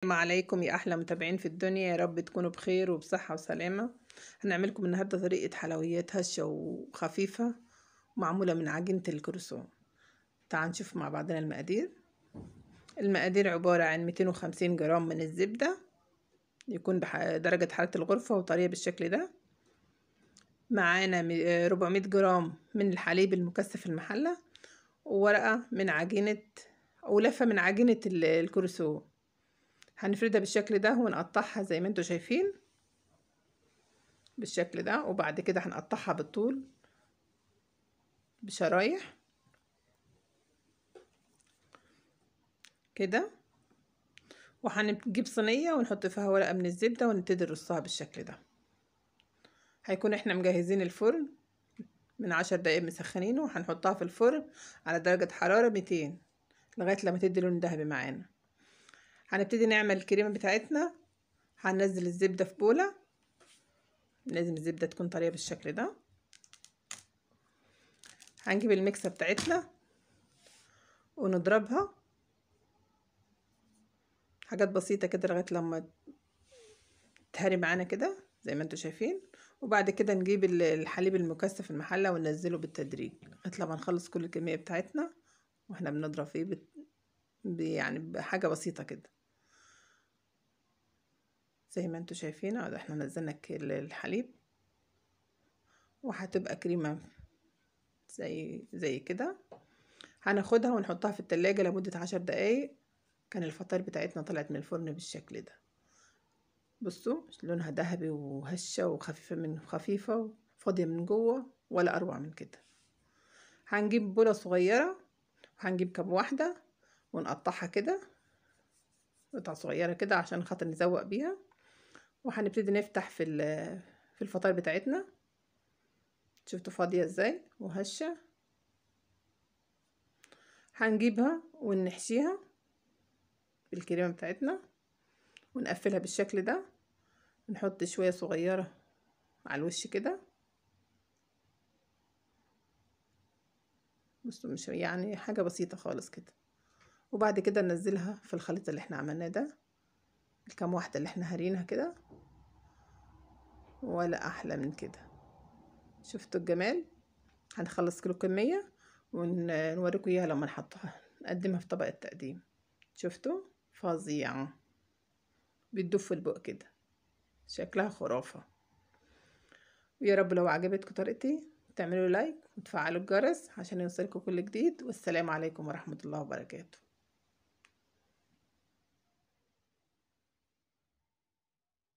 السلام عليكم يا احلى متابعين في الدنيا، يا رب تكونوا بخير وبصحة وسلامة. هنعملكم النهاردة طريقة حلويات هشة وخفيفة معمولة من عجينة الكروسون. تعالوا نشوف مع بعضنا المقادير. المقادير عبارة عن 250 جرام من الزبدة، يكون درجة حرارة الغرفة وطرية بالشكل ده. معانا 400 جرام من الحليب المكثف المحلى، وورقة من عجينة ولفة من عجينة الكروسون. هنفردها بالشكل ده ونقطعها زي ما انتوا شايفين بالشكل ده، وبعد كده هنقطعها بالطول بشرايح كده، وهنجيب صينية ونحط فيها ورقة من الزبدة ونبتدي نرصها بالشكل ده. هيكون احنا مجهزين الفرن من 10 دقايق مسخنينه، وهنحطها في الفرن على درجة حرارة 200 لغاية لما تدي لون ذهبي معانا. هنبتدي نعمل الكريمة بتاعتنا. هننزل الزبدة في بولة، لازم الزبدة تكون طرية بالشكل ده. هنجيب الميكسة بتاعتنا ونضربها حاجات بسيطة كده لغاية لما تهري معانا كده زي ما انتوا شايفين. وبعد كده نجيب الحليب المكثف المحلى وننزله بالتدريج لغاية لما نخلص كل الكمية بتاعتنا، واحنا بنضرب فيه يعني بحاجة بسيطة كده زي ما انتوا شايفين. احنا نزلنا الحليب وهتبقى كريمة زي كده. هناخدها ونحطها في التلاجة لمدة 10 دقايق. كان الفطاير بتاعتنا طلعت من الفرن بالشكل ده. بصوا لونها ذهبي وهشة خفيفة وفاضية من جوه، ولا أروع من كده. هنجيب بولة صغيرة وهنجيب كب واحدة ونقطعها كده قطع صغيرة كده عشان خاطر نزوق بيها، وهنبتدي نفتح في الفطاير بتاعتنا. شفتوا فاضية ازاي وهشة. هنجيبها ونحشيها بالكريمة بتاعتنا ونقفلها بالشكل ده. نحط شوية صغيرة على الوش كده، بس مش يعني حاجة بسيطة خالص كده. وبعد كده ننزلها في الخليط اللي احنا عملناه ده، الكام واحدة اللي احنا هارينها كده، ولا احلى من كده. شفتوا الجمال. هنخلص كيلو كمية ونوريكم اياها لما نقدمها في طبق التقديم. شفتوا فظيعة، بتدوب في البق كده، شكلها خرافة. ويا رب لو عجبتكم طريقتي تعملوا لايك وتفعلوا الجرس عشان يوصلكم كل جديد. والسلام عليكم ورحمة الله وبركاته.